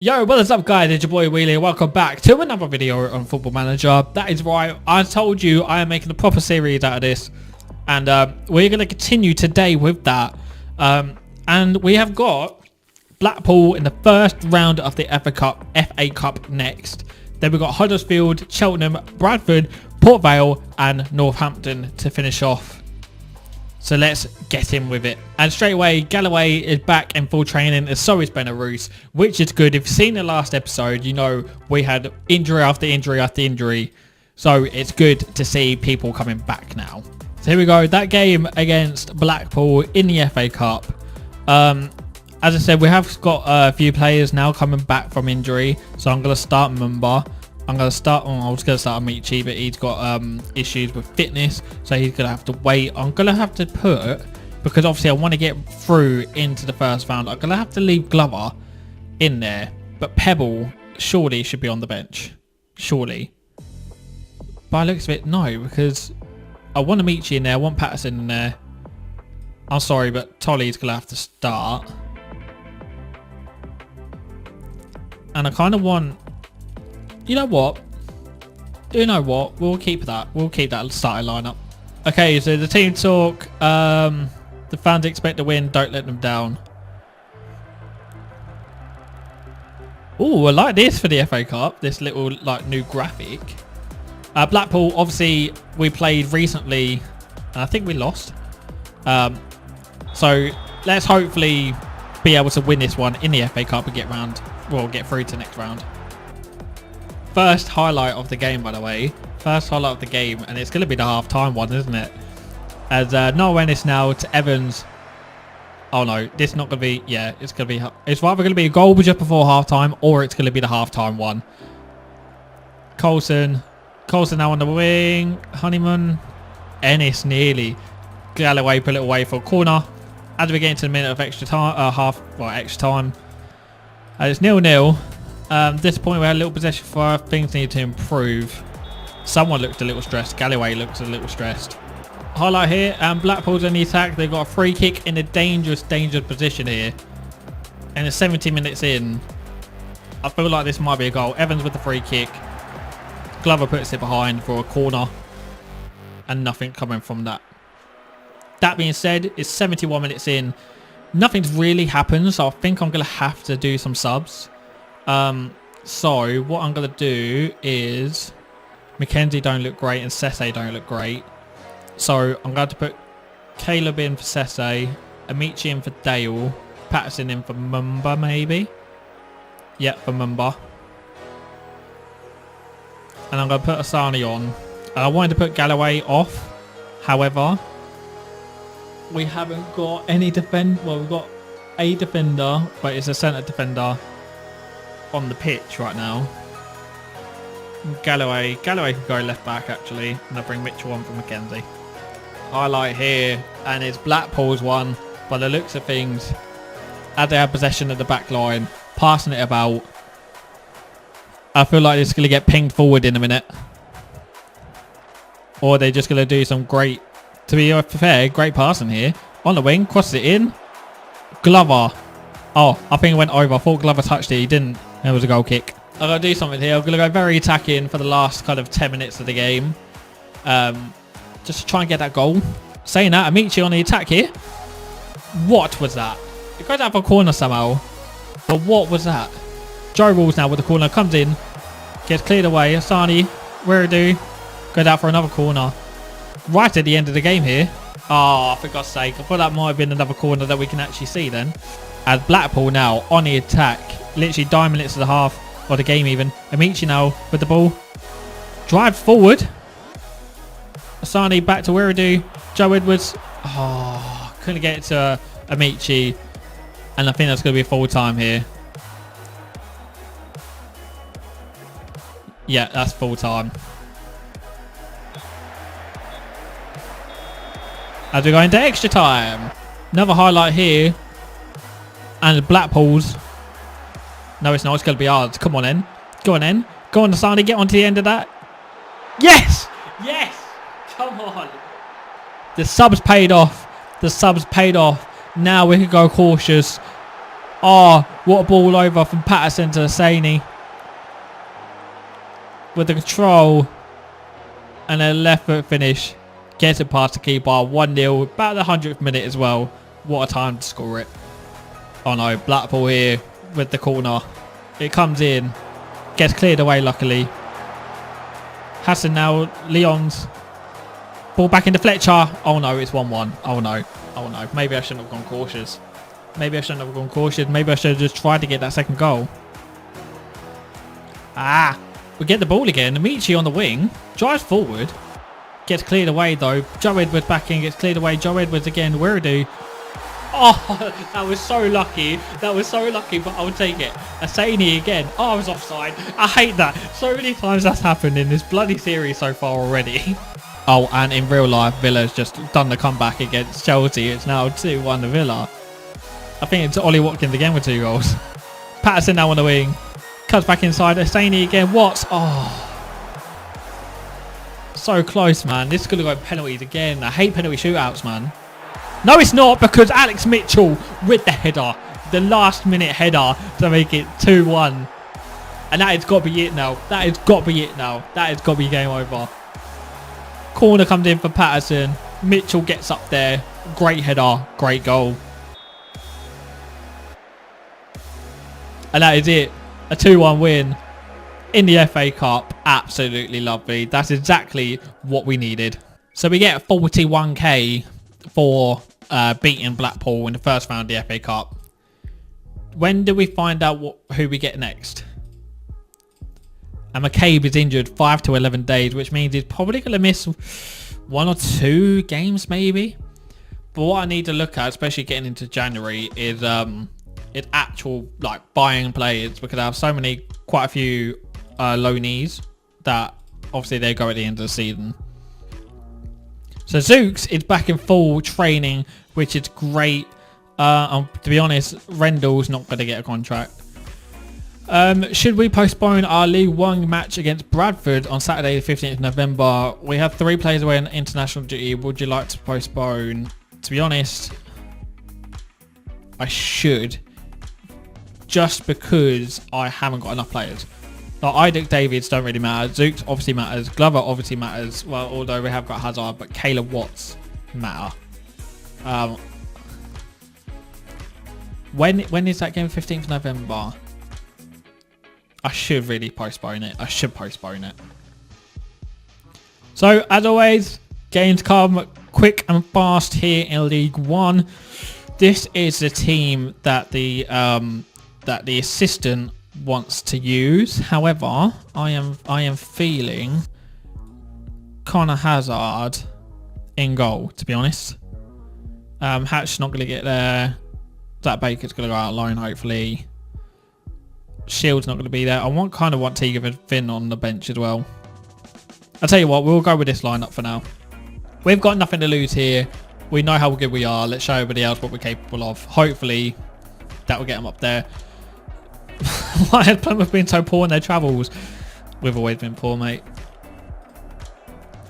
Yo, what is up guys, it's your boy Wheelie. Welcome back to another video on Football Manager. That is right, I told you I am making a proper series out of this. And we're going to continue today with that. And we have got Blackpool in the first round of the FA Cup next. Then we've got Huddersfield, Cheltenham, Bradford, Port Vale and Northampton to finish off. So let's get in with it. And straight away, Galloway is back in full training, and so is Benarouz, which is good. If you've seen the last episode, you know we had injury after injury after injury. So it's good to see people coming back now. So here we go. That game against Blackpool in the FA Cup. As I said, we have got a few players now coming back from injury. So I'm going to start Mumba. I was going to start Amici, but he's got issues with fitness, so he's going to have to wait. I'm going to have to put, because obviously I want to get through into the first round, I'm going to have to leave Glover in there. But Pebble surely should be on the bench. Surely. By the looks of it, no, because I want Amici in there, I want Patterson in there. I'm sorry, but Tolly's going to have to start. And I kind of want... You know what? We'll keep that. We'll keep that starting lineup. Okay, so the team talk. The fans expect to win. Don't let them down. Oh, I like this for the FA Cup. This little like new graphic. Blackpool, obviously, we played recently, and I think we lost. So let's hopefully be able to win this one in the FA Cup and get through to the next round. First highlight of the game, by the way. First highlight of the game, and it's going to be the half-time one, isn't it? As no awareness now to Evans. Oh no, this is not going to be... Yeah, it's going to be... It's either going to be a goal just before half-time, or it's going to be the half-time one. Coulson now on the wing. Honeyman. Ennis nearly. Galloway put it away for a corner. As we get into the minute of extra time, extra time. It's 0-0. This point we had a little possession for things need to improve. Someone looked a little stressed. Galloway looks a little stressed. Highlight here, and Blackpool's on the attack. They've got a free kick in a dangerous position here. And it's 70 minutes in. I feel like this might be a goal. Evans with the free kick. Glover puts it behind for a corner. And nothing coming from that. That being said, it's 71 minutes in. Nothing's really happened, so I think I'm going to have to do some subs. So what I'm going to do is Mackenzie don't look great and Sese don't look great. So I'm going to put Caleb in for Sese, Amici in for Dale, Patterson in for Mumba maybe. Yep, for Mumba. And I'm going to put Asani on. I wanted to put Galloway off. However, we haven't got any defend. Well, we've got a defender, but it's a centre defender on the pitch right now. Galloway can go left back actually, and I'll bring Mitchell on for Mackenzie. Highlight here, and it's Blackpool's one by the looks of things, as they have possession of the back line, passing it about. I feel like it's going to get pinged forward in a minute, or they're just going to do some great, to be fair, great passing here on the wing, crosses it in. Glover, oh, I think it went over. I thought Glover touched it, he didn't. It was a goal kick. I'm going to do something here. I'm going to go very attacking for the last kind of 10 minutes of the game. Just to try and get that goal. Saying that, Amici on the attack here. What was that? It goes out for a corner somehow. But what was that? Joe Rules now with the corner. Comes in. Gets cleared away. Asani, Weridu. Goes out for another corner. Right at the end of the game here. Oh, for God's sake. I thought that might have been another corner that we can actually see then. As Blackpool now on the attack. Literally 9 minutes of the half, or the game even. Amici now with the ball. Drive forward. Asani back to Weridu. Joe Edwards. Oh, couldn't get it to Amici. And I think that's going to be full time here. Yeah, that's full time. As we go into extra time. Another highlight here. And Blackpool's. No, it's not. It's going to be ours. Come on, then. Go on, then. Go on, Asani. Get on to the end of that. Yes! Yes! Come on. The subs paid off. The subs paid off. Now we can go cautious. Oh, What a ball over from Patterson to Hosseini. With the control. And a left foot finish. Gets it past the keeper. 1-0. About the 100th minute as well. What a time to score it. Oh no. Blackpool here with the corner. It comes in. Gets cleared away luckily. Hassan now. Leon's. Ball back into Fletcher. Oh no. It's 1-1. Oh no. Oh no. Maybe I shouldn't have gone cautious. Maybe I shouldn't have gone cautious. Maybe I should have just tried to get that second goal. We get the ball again. Amici on the wing. Drives forward. Gets cleared away though. Joe Edwards back in. Gets cleared away. Joe Edwards again. Wiridu. Oh, that was so lucky. That was so lucky, but I would take it. Hosseini again. Oh, I was offside. I hate that. So many times that's happened in this bloody series so far already. Oh, and in real life, Villa's just done the comeback against Chelsea. It's now 2-1 to Villa. I think it's Ollie Watkins again with 2 goals. Patterson now on the wing. Cuts back inside. Hosseini again. Watts. Oh. So close, man. This is going to go penalties again. I hate penalty shootouts, man. No, it's not, because Alex Mitchell with the header. The last minute header to make it 2-1. And that has got to be it now. That has got to be it now. That has got to be game over. Corner comes in for Patterson. Mitchell gets up there. Great header. Great goal. And that is it. A 2-1 win in the FA Cup. Absolutely lovely. That's exactly what we needed. So we get 41k for beating Blackpool in the first round of the FA Cup. When do we find out who we get next? And McCabe is injured 5 to 11 days, which means he's probably going to miss 1 or 2 games maybe. But what I need to look at, especially getting into January, is actual like buying players, because I have so many, quite a few loanees that obviously they go at the end of the season. So Zooks is back in full training, which is great. To be honest, Rendell's not going to get a contract. Should we postpone our League One match against Bradford on Saturday the 15th of November? We have 3 players away on international duty. Would you like to postpone? To be honest, I should. Just because I haven't got enough players. Like, Isaac Davids don't really matter. Zooks obviously matters. Glover obviously matters. Well, although we have got Hazard, but Caleb Watts matter. When is that game? 15th of November. I should really postpone it. I should postpone it. So, as always, games come quick and fast here in League One. This is the team that the assistant wants to use. However, I am feeling Connor Hazard in goal, to be honest. Hatch's not going to get there. Zach Baker's going to go out alone, hopefully. Shield's not going to be there. I kind of want Teague and Finn on the bench as well. I'll tell you what, we'll go with this lineup for now. We've got nothing to lose here. We know how good we are. Let's show everybody else what we're capable of. Hopefully, that will get them up there. Why has Plymouth been so poor in their travels? We've always been poor, mate.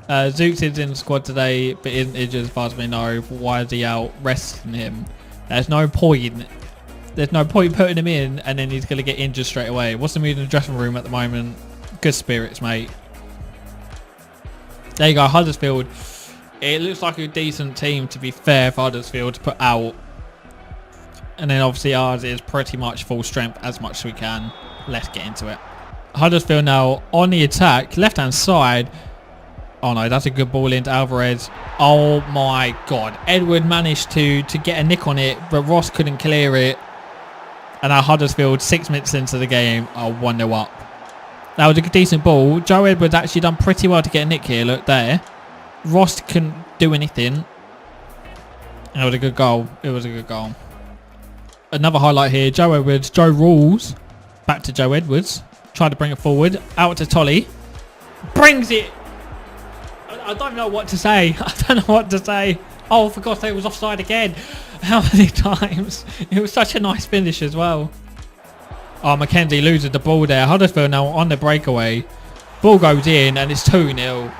Zooks is in the squad today, but isn't injured as far as we know. Why is he out? Resting him. There's no point. There's no point putting him in and then he's going to get injured straight away. What's the mood in the dressing room at the moment? Good spirits, mate. There you go, Huddersfield. It looks like a decent team, to be fair, for Huddersfield to put out. And then obviously ours is pretty much full strength as much as we can. Let's get into it. Huddersfield now on the attack, left-hand side. Oh no, that's a good ball into Alvarez. Oh my God. Edward managed to get a nick on it, but Ross couldn't clear it. And now Huddersfield, 6 minutes into the game, are 1-0 up. That was a decent ball. Joe Edwards actually done pretty well to get a nick here. Look there. Ross couldn't do anything. And it was a good goal. It was a good goal. Another highlight here. Joe Edwards. Joe Rules. Back to Joe Edwards. Tried to bring it forward. Out to Tolly. Brings it. I don't know what to say. I don't know what to say. Oh, for God's sake, it was offside again. How many times? It was such a nice finish as well. Oh, Mackenzie loses the ball there. Huddersfield now on the breakaway. Ball goes in and it's 2-0.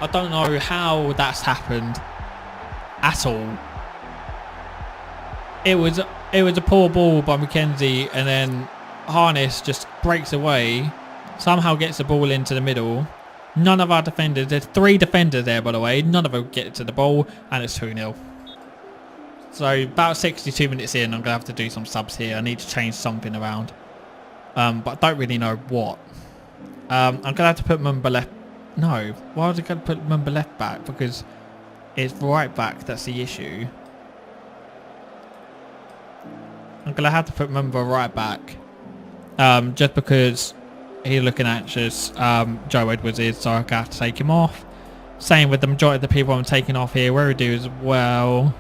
I don't know how that's happened at all. It was It was a poor ball by Mackenzie, and then Harness just breaks away, somehow gets the ball into the middle. None of our defenders, there's 3 defenders there by the way, none of them get to the ball, and it's 2-0. So about 62 minutes in, I'm going to have to do some subs here. I need to change something around, but I don't really know what. I'm going to have to put Mumba left. No, why was I going to put Mumba left back? Because it's right back, that's the issue. I'm going to have to put Mumba right back, just because he's looking anxious. Joe Edwards is, so I have to take him off. Same with the majority of the people I'm taking off here. Where we do as well.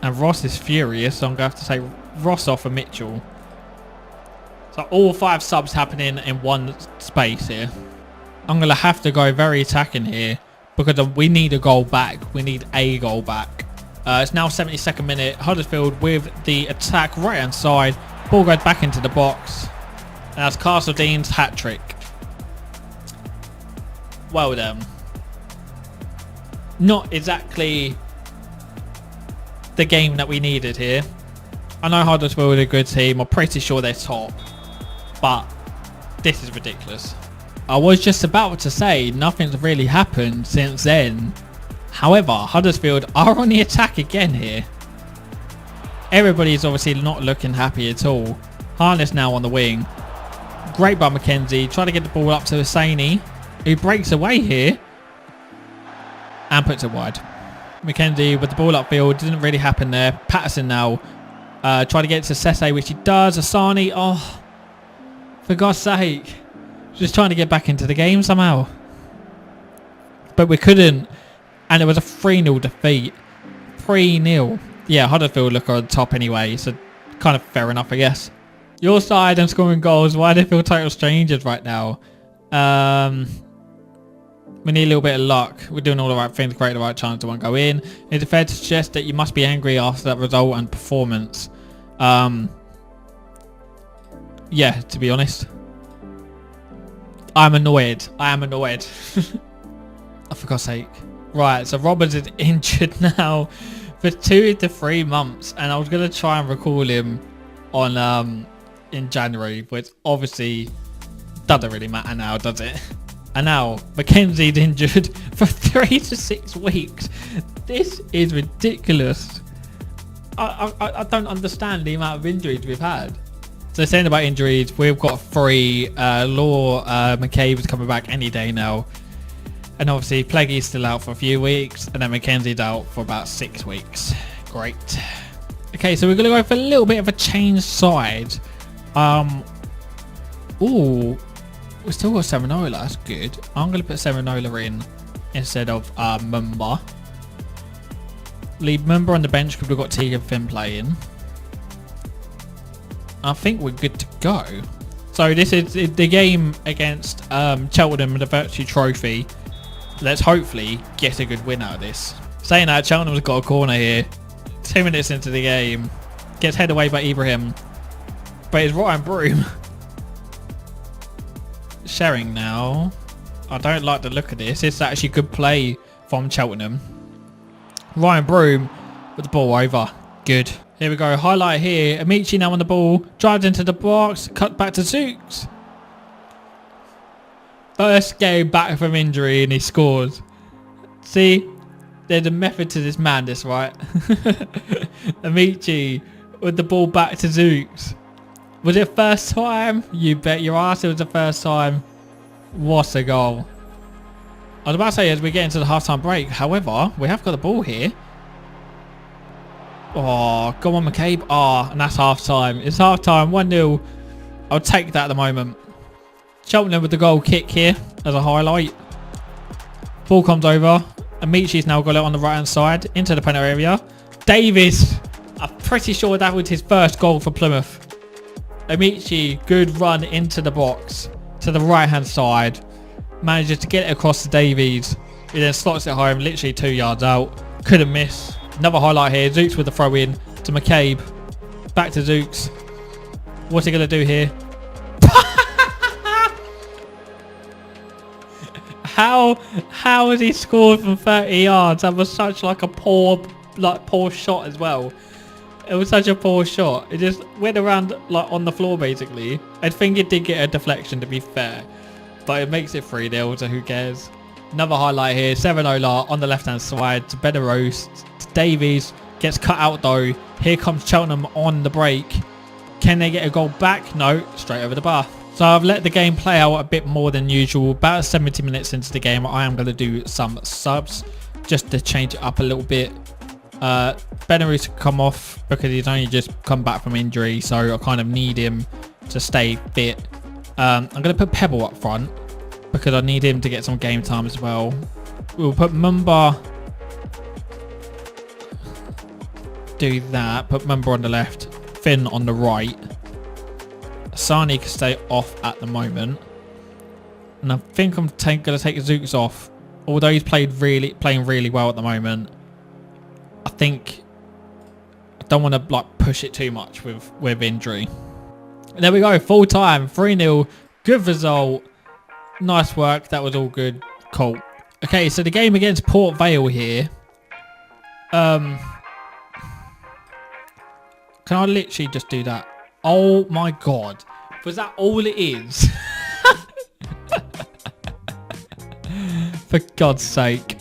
And Ross is furious, so I'm going to have to take Ross off for Mitchell. So all 5 subs happening in one space here. I'm going to have to go very attacking here because we need a goal back. We need a goal back. It's now 72nd minute. Huddersfield with the attack right hand side. Ball goes back into the box. And that's Castle Dean's hat trick. Well done. Not exactly the game that we needed here. I know Huddersfield are a good team. I'm pretty sure they're top. But this is ridiculous. I was just about to say nothing's really happened since then. However, Huddersfield are on the attack again here. Everybody's obviously not looking happy at all. Harness now on the wing. Great by Mackenzie. Trying to get the ball up to Hosseini, who breaks away here and puts it wide. Mackenzie with the ball upfield. Didn't really happen there. Patterson now. Trying to get to Sese, which he does. Asani. Oh, for God's sake. Just trying to get back into the game somehow. But we couldn't. And it was a 3-0 defeat. 3-0. Yeah, Huddersfield look on top anyway. So kind of fair enough, I guess. Your side and scoring goals. Why do they feel total strangers right now? We need a little bit of luck. We're doing all the right things. Create the right chance to one go in. Is it fair to suggest that you must be angry after that result and performance? Yeah, to be honest. I'm annoyed. I am annoyed. Oh, for God's sake. Right, so Roberts is injured now for 2 to 3 months. And I was going to try and recall him on in January. But obviously doesn't really matter now, does it? And now Mackenzie's injured for 3 to 6 weeks. This is ridiculous. I don't understand the amount of injuries we've had. So saying about injuries, we've got 3. Law McCabe is coming back any day now. And obviously Pleggy's still out for a few weeks. And then Mackenzie's out for about 6 weeks. Great. Okay, so we're going to go for a little bit of a change side. Ooh. We still got Seminola, that's good. I'm going to put Seminola in instead of Mumba. Leave Mumba on the bench because we've got Tegan Finn playing. I think we're good to go. So this is the game against Cheltenham in the Virtue Trophy. Let's hopefully get a good win out of this. Saying that, Cheltenham's got a corner here. 2 minutes into the game. Gets headed away by Ibrahim. But it's Ryan Broom. Sharing now. I don't like the look of this. It's actually good play from Cheltenham. Ryan Broom with the ball over. Good. Here we go. Highlight here. Amici now on the ball. Drives into the box. Cut back to Zooks. First game back from injury and he scores. See? There's a method to this madness, right? Amici with the ball back to Zooks. Was it first time? You bet your ass it was the first time. What a goal. I was about to say as we get into the half-time break. However, we have got the ball here. Oh, go on McCabe. Oh, and that's half-time. It's half-time. 1-0. I'll take that at the moment. Cheltenham with the goal kick here as a highlight. Ball comes over. Amici's now got it on the right-hand side into the penalty area. Davis. I'm pretty sure that was his first goal for Plymouth. Amici, good run into the box to the right hand side, manages to get it across to Davies. He then slots it home literally 2 yards out. Couldn't miss. Another highlight here. Zooks with the throw in to McCabe. Back to Zooks. What's he going to do here? How has he scored from 30 yards? That was such like a poor like poor shot as well. It was such a poor shot. It just went around like on the floor basically. I think it did get a deflection to be fair, but it makes it 3-0, so who cares? Another highlight here. 7-0 on the left hand side to Benaros. To Davies. Gets cut out though. Here comes Cheltenham on the break. Can they get a goal back? No, straight over the bar. So I've let the game play out a bit more than usual. About 70 minutes into the game, I am going to do some subs just to change it up a little bit. Benarouz can come off because he's only just come back from injury, so I kind of need him to stay fit. I'm going to put Pebble up front because I need him to get some game time as well. We'll put Mumba. Do that. Put Mumba on the left. Finn on the right. Sani can stay off at the moment. And I think I'm going to take Zooks off. Although he's playing really well at the moment. I think I don't want to like push it too much with injury. And there we go, full time, 3-0, good result, nice work, that was all good, cool. Okay, so the game against Port Vale here. Can I literally just do that? Oh my god, was that all it is? For God's sake,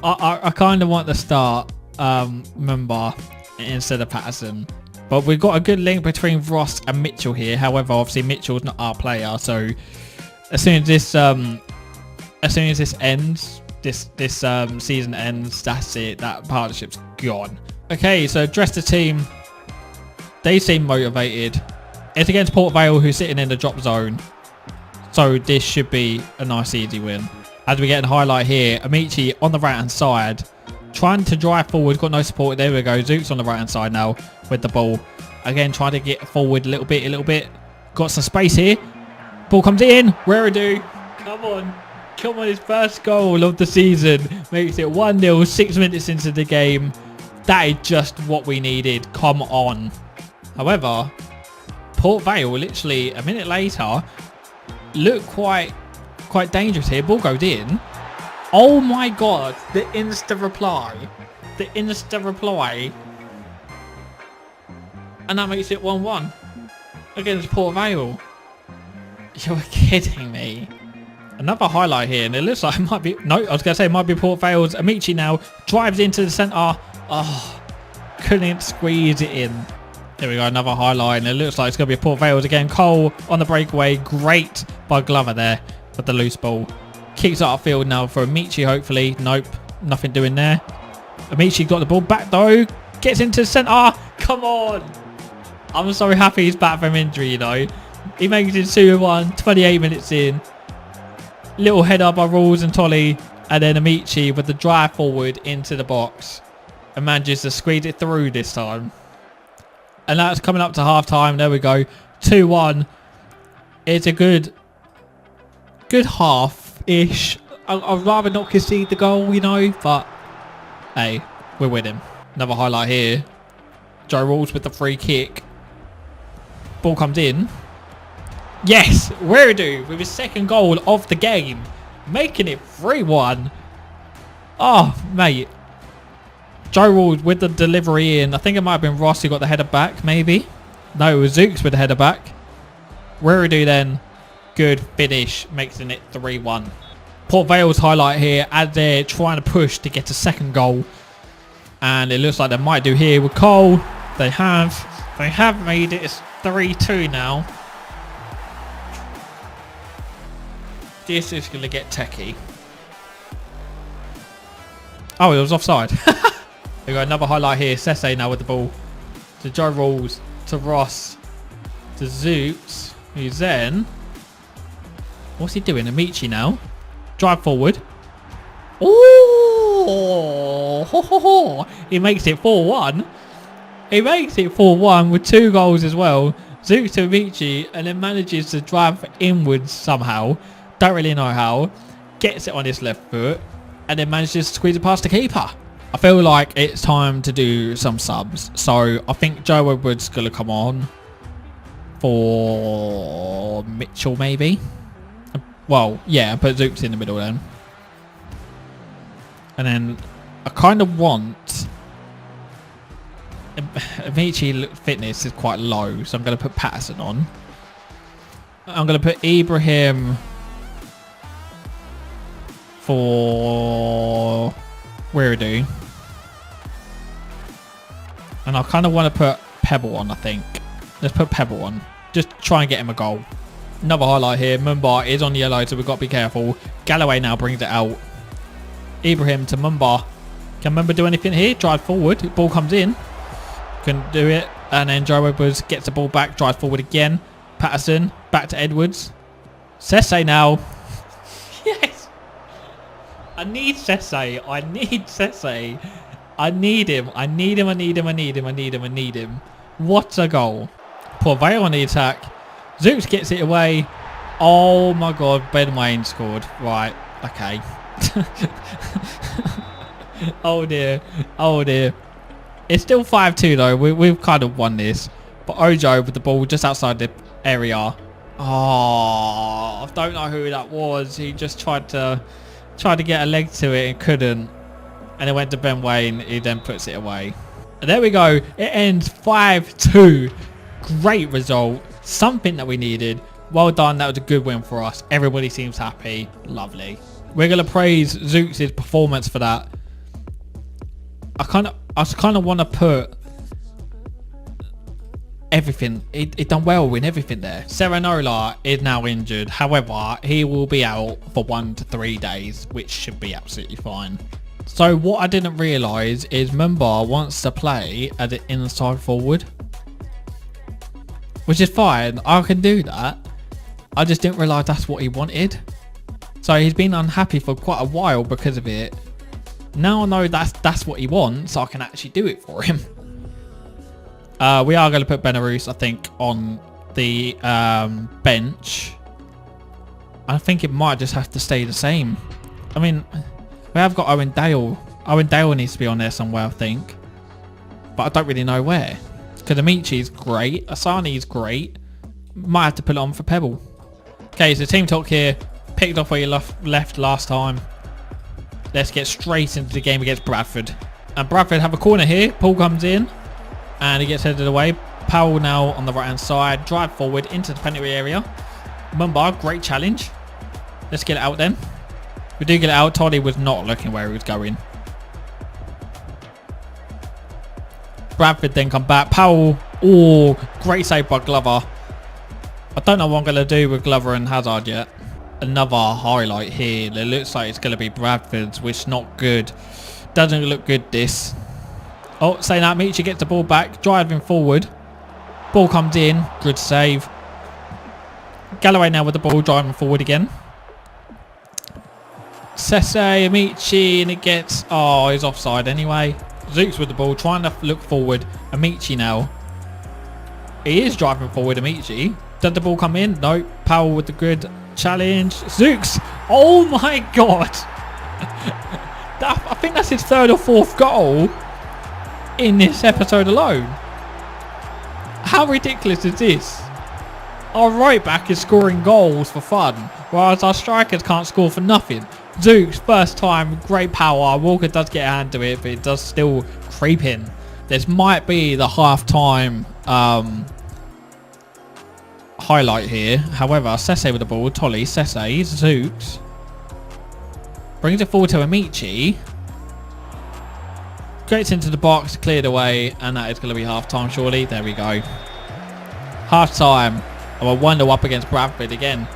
I kind of want to start Mumba instead of Patterson, but we've got a good link between Ross and Mitchell here. However, obviously Mitchell's not our player, so as soon as this ends, this season ends, that's it, that partnership's gone. Okay, so address the team. They seem motivated. It's against Port Vale, who's sitting in the drop zone, so this should be a nice easy win. As we get a highlight here, Amici on the right hand side, trying to drive forward, got no support. There we go. Zook's on the right hand side now with the ball. Again, trying to get forward a little bit. Got some space here. Ball comes in. Weredu. Come on, his first goal of the season. Makes it 1-0, 6 minutes into the game. That is just what we needed. Come on. However, Port Vale, literally a minute later, look quite dangerous here. Ball goes in. Oh my god, the insta reply. And that makes it 1-1 against Port Vale. You're kidding me. Another highlight here, and it looks like it might be, no, I was going to say it might be Port Vale's. Amici now drives into the centre. Oh, couldn't squeeze it in. There we go, another highlight, and it looks like it's going to be Port Vale's again. Cole on the breakaway. Great by Glover there for the loose ball. Kicks out field now for Amici, hopefully. Nope, nothing doing there. Amici got the ball back though. Gets into the centre. Come on. I'm so happy he's back from injury, you know. He makes it 2-1, 28 minutes in. Little header by Rules and Tolly. And then Amici with the drive forward into the box. And manages to squeeze it through this time. And that's coming up to half time. There we go. 2-1. It's a good half-ish. I'd rather not concede the goal, you know. But, hey, we're winning. Another highlight here. Joe Rules with the free kick. Ball comes in. Yes, Weredu with his second goal of the game. Making it 3-1. Oh, mate. Joe Rules with the delivery in. I think it might have been Ross who got the header back, maybe. No, it was Zooks with the header back. Weredu then. Good finish. Making it 3-1. Port Vale's highlight here as they're trying to push to get a second goal. And it looks like they might do here with Cole. They have made it. It's 3-2 now. This is going to get techie. Oh, it was offside. We got another highlight here. Sese now with the ball. To Joe Rules. To Ross. To Zooks. Who's then... What's he doing? Amici now. Drive forward. Oh! Ho, ho, ho. He makes it 4-1. He makes it 4-1 with 2 goals as well. Zooks to Amici and then manages to drive inwards somehow. Don't really know how. Gets it on his left foot and then manages to squeeze it past the keeper. I feel like it's time to do some subs. So I think Joe Woodward's going to come on for Mitchell maybe. Well, yeah, put Zooks in the middle then. And then I kind of want Amici fitness is quite low, so I'm going to put Patterson on. I'm going to put Ibrahim for Weirdo. And I kind of want to put Pebble on, I think. Let's put Pebble on. Just try and get him a goal. Another highlight here. Mumba is on yellow, so we've got to be careful. Galloway now brings it out. Ibrahim to Mumba. Can Mumba do anything here? Drive forward. Ball comes in. Couldn't do it. And then Joe Edwards gets the ball back. Drives forward again. Patterson. Back to Edwards. Sesse now. Yes. I need Sesse. I need Sesse. I need him. I need him. I need him. I need him. I need him. I need him. What a goal. Porveo on the attack. Zooks gets it away. Oh my god. Ben Wayne scored. Right. Okay. Oh dear. Oh dear. It's still 5-2 though. We've kind of won this. But Ojo with the ball just outside the area. Oh, I don't know who that was. He just tried to get a leg to it and couldn't. And it went to Ben Wayne. He then puts it away. And there we go. It ends 5-2. Great result. Something that we needed. Well done. That was a good win for us. Everybody seems happy. Lovely. We're going to praise Zooks' performance for that. I kind of want to put everything. He done well in everything there. Serenola is now injured. However, he will be out for 1 to 3 days, which should be absolutely fine. So what I didn't realise is Mumba wants to play as an inside forward, which is fine. I can do that. I just didn't realise that's what he wanted. So he's been unhappy for quite a while because of it. Now I know that's what he wants, so I can actually do it for him. We are going to put Benarus, I think, on the bench. I think it might just have to stay the same. I mean, we have got Owen Dale. Owen Dale needs to be on there somewhere, I think. But I don't really know where. Because Amici is great. Asani is great. Might have to put it on for Pebble. Okay, so team talk here. Picked off where you left last time. Let's get straight into the game against Bradford. And Bradford have a corner here. Paul comes in. And he gets headed away. Powell now on the right-hand side. Drive forward into the penalty area. Mumba, great challenge. Let's get it out then. We do get it out. Toddy was not looking where he was going. Bradford then come back. Powell. Oh, great save by Glover. I don't know what I'm going to do with Glover and Hazard yet. Another highlight here. It looks like it's going to be Bradford's, which is not good. Doesn't look good, this. Oh, saying that, Michi gets the ball back. Driving forward. Ball comes in. Good save. Galloway now with the ball. Driving forward again. Sesse, Amici, and it gets... Oh, he's offside anyway. Zooks with the ball. Trying to look forward. Amici now. He is driving forward, Amici. Did the ball come in? No. Powell with the good challenge. Zooks. Oh my god. I think that's his 3rd or 4th goal in this episode alone. How ridiculous is this? Our right back is scoring goals for fun, whereas our strikers can't score for nothing. Zooks, first time, great power. Walker does get a hand to it, but it does still creep in. This might be the half-time highlight here. However, Sesse with the ball. Tolly, Sesse, Zooks. Brings it forward to Amici. Gets into the box, cleared away, and that is going to be half-time, surely. There we go. Half-time. And we're 1-0 up against Bradford again.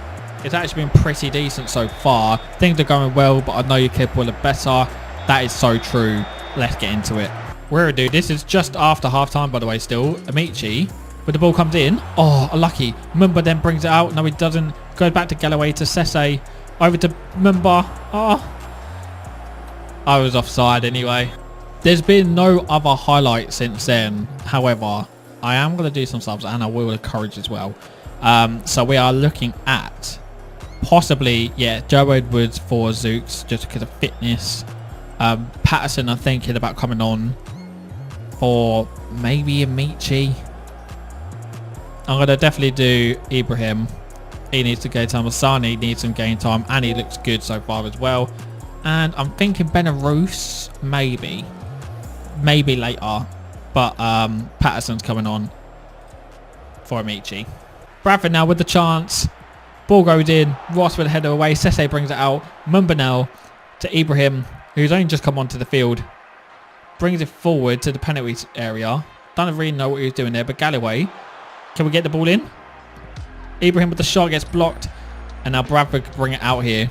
It's actually been pretty decent so far. Things are going well, but I know you're capable of better. That is so true. Let's get into it. We're dude. This is just after half-time, by the way, still. Amici, but the ball comes in. Oh, unlucky. Mumba then brings it out. No, he doesn't. Goes back to Galloway to Sesse. Over to Mumba. Oh. I was offside anyway. There's been no other highlights since then. However, I am going to do some subs and I will encourage as well. So we are looking at possibly, yeah, Joe Edwards for Zooks just because of fitness. Patterson, I'm thinking about coming on for maybe Amici. I'm going to definitely do Ibrahim. He needs to gain time. Asani needs some game time and he looks good so far as well. And I'm thinking Benarus, maybe later. But Patterson's coming on for Amici. Bradford now with the chance. Ball goes in. Ross with a header away. Sese brings it out. Mumba now to Ibrahim, who's only just come onto the field. Brings it forward to the penalty area. Don't really know what he was doing there, but Galloway. Can we get the ball in? Ibrahim with the shot gets blocked. And now Bradford can bring it out here.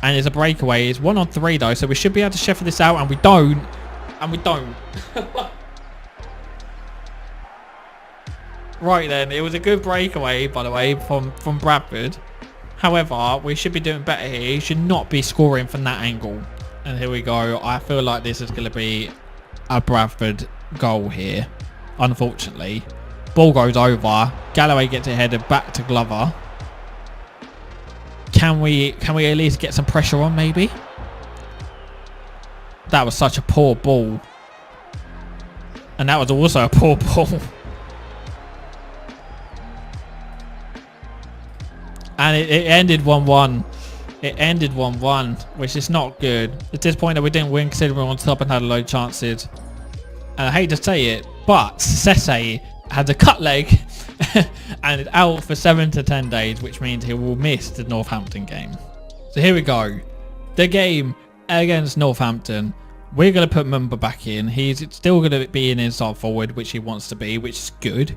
And it's a breakaway. It's 1-on-3 though, so we should be able to shuffle this out, and we don't. And we don't. Right then, it was a good breakaway, by the way, from Bradford. However, we should be doing better here. He should not be scoring from that angle. And here we go. I feel like this is going to be a Bradford goal here, unfortunately. Ball goes over. Galloway gets it headed back to Glover. Can we at least get some pressure on, maybe? That was such a poor ball. And that was also a poor ball. And it ended 1-1. It ended 1-1, which is not good. At this point that we didn't win, considering we were on top and had a load of chances. And I hate to say it, but Sese had a cut leg and is out for 7 to 10 days, which means he will miss the Northampton game. So here we go. The game against Northampton. We're going to put Mumba back in. He's still going to be an inside forward, which he wants to be, which is good.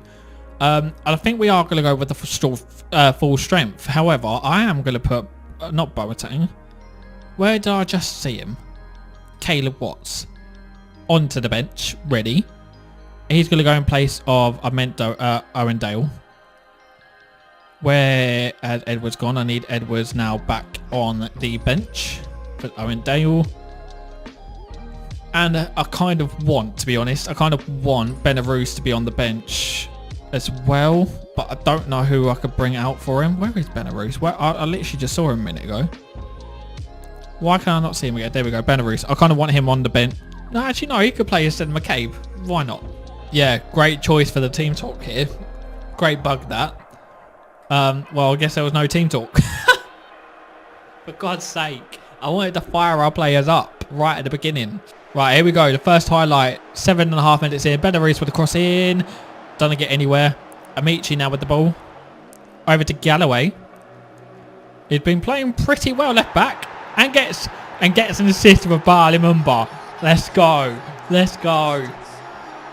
And I think we are going to go with the full strength. However, I am going to put, not Boateng. Where did I just see him? Caleb Watts. Onto the bench, ready. He's going to go in place of Owen Dale. Where has Edwards gone? I need Edwards now back on the bench for Owen Dale. And I kind of want, to be honest, Benarouz to be on the bench as well, but I don't know who I could bring out for him. Where is Benarouz? I literally just saw him a minute ago. Why can I not see him again? There we go, Benarouz. I kind of want him on the bench. No, actually, no, he could play instead of McCabe. Why not? Yeah, great choice for the team talk here. Great bug, that. Well, I guess there was no team talk. For God's sake, I wanted to fire our players up right at the beginning. Right, here we go. The first highlight, 7.5 minutes in. Benarouz with the cross in. Doesn't get anywhere. Amici now with the ball. Over to Galloway. He's been playing pretty well left back. And gets an assist with Bali Mumba. Let's go. Let's go.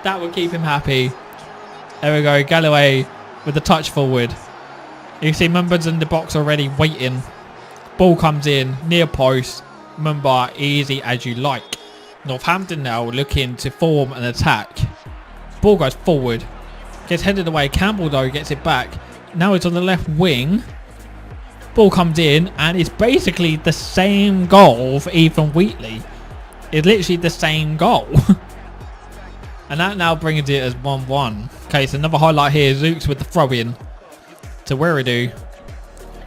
That will keep him happy. There we go. Galloway with the touch forward. You see Mumba's in the box already waiting. Ball comes in. Near post. Mumba easy as you like. Northampton now looking to form an attack. Ball goes forward. Gets headed away. Campbell though gets it back. Now it's on the left wing. Ball comes in and it's basically the same goal for Ethan Wheatley. It's literally the same goal. And that now brings it as 1-1. Okay, so another highlight here. Zooks with the throw in to Wiradoo.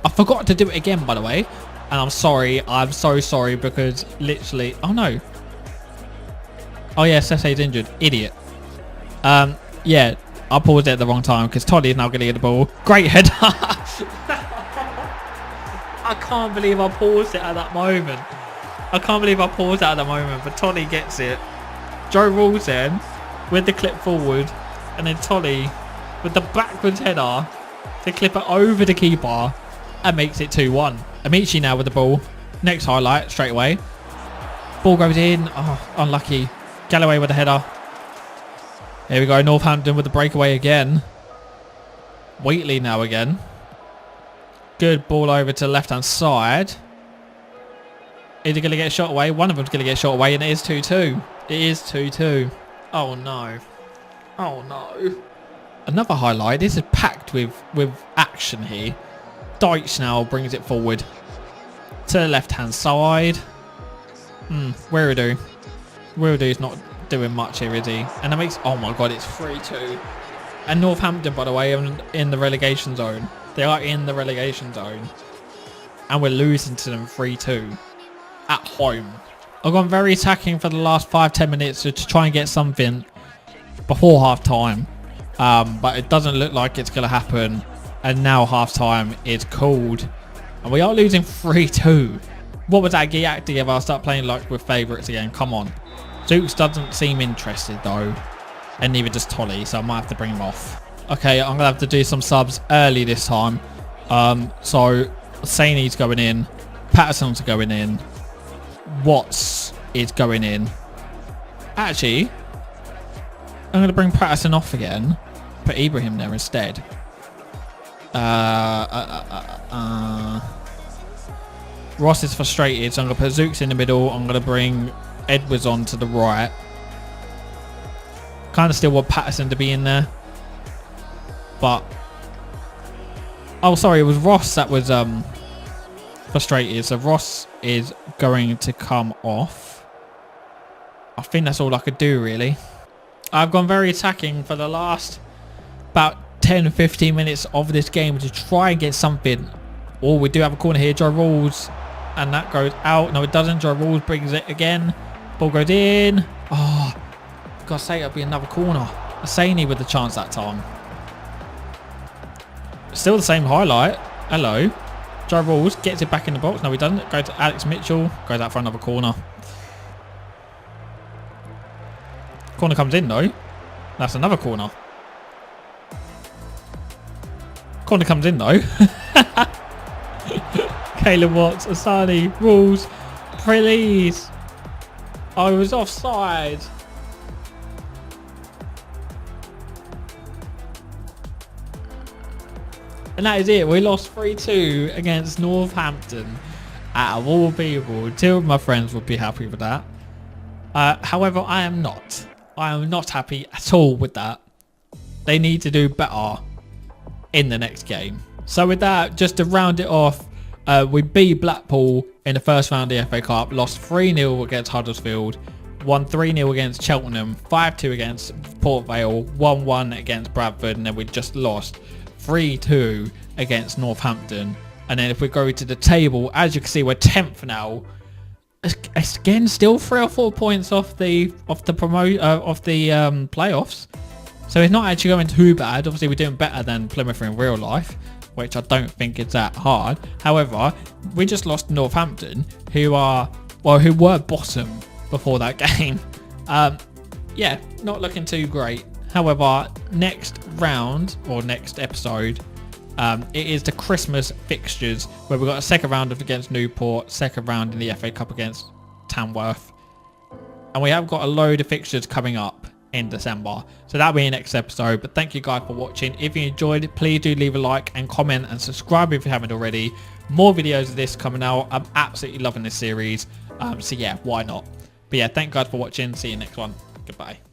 I forgot to do it again, by the way. And I'm sorry. I'm so sorry because literally... Oh, no. Oh, yeah. Sese's injured. Idiot. Yeah. I paused it at the wrong time because Toddy is now going to get the ball. Great header. I can't believe I paused it at that moment. But Toddy gets it. Joe Rawls then with the clip forward. And then Toddy with the backwards header to clip it over the keeper and makes it 2-1. Amici now with the ball. Next highlight straight away. Ball goes in. Oh, unlucky. Galloway with the header. Here we go. Northampton with the breakaway again. Wheatley now again. Good ball over to the left-hand side. Is he going to get shot away? One of them's going to get shot away, and it is 2-2. It is 2-2. Oh, no. Oh, no. Another highlight. This is packed with action here. Deitch now brings it forward to the left-hand side. Wiradoo. Wiradoo's not doing much here, is he? And that makes... Oh, my God, it's 3-2. And Northampton, by the way, are in the relegation zone. They are in the relegation zone. And we're losing to them 3-2 at home. I've gone very attacking for the last 5-10 minutes to try and get something before half-time. But it doesn't look like it's going to happen. And now half-time is called. And we are losing 3-2. What was that Giacti if I start playing like with favourites again? Come on. Zooks doesn't seem interested though, and neither does Tolly, so I might have to bring him off. Okay, I'm gonna have to do some subs early this time. So Saini's going in, Patterson's going in, Watts is going in. Actually, I'm gonna bring Patterson off again, put Ibrahim there instead. Ross is frustrated, so I'm gonna put Zooks in the middle. I'm gonna bring Edwards on to the right. Kind of still want Patterson to be in there, but oh, sorry, it was Ross that was frustrated. So Ross is going to come off. I think that's all I could do really. I've gone very attacking for the last about 10-15 minutes of this game to try and get something. Oh, we do have a corner here. Joe Rules, and that goes out. No, it doesn't. Joe Rules brings it again. Ball goes in. Oh, God's sake, it'll be another corner. Saini with the chance that time. Still the same highlight. Hello. Joe Rules gets it back in the box. No, he doesn't. Go to Alex Mitchell. Goes out for another corner. Corner comes in though. That's another corner. Corner comes in though. Caleb Watts, Asani, Rules, please. I was offside. And that is it. We lost 3-2 against Northampton. Out of all people, two of my friends would be happy with that. However, I am not. I am not happy at all with that. They need to do better in the next game. So with that, just to round it off, we beat Blackpool in the first round of the FA Cup, lost 3-0 against Huddersfield, won 3-0 against Cheltenham, 5-2 against Port Vale, 1-1 against Bradford, and then we just lost 3-2 against Northampton. And then if we go to the table, as you can see, we're 10th now. Again, still 3 or 4 points off the playoffs. So it's not actually going too bad. Obviously, we're doing better than Plymouth in real life, which I don't think is that hard. However, we just lost Northampton, who were bottom before that game. Yeah, not looking too great. However, next round or next episode, it is the Christmas fixtures where we've got a second round against Newport, second round in the FA Cup against Tamworth, and we have got a load of fixtures coming up in December. So that'll be the next episode. But thank you guys for watching. If you enjoyed it, please do leave a like and comment and subscribe if you haven't already. More videos of this coming out. I'm absolutely loving this series. So yeah, why not? But yeah, thank you guys for watching. See you next one. Goodbye.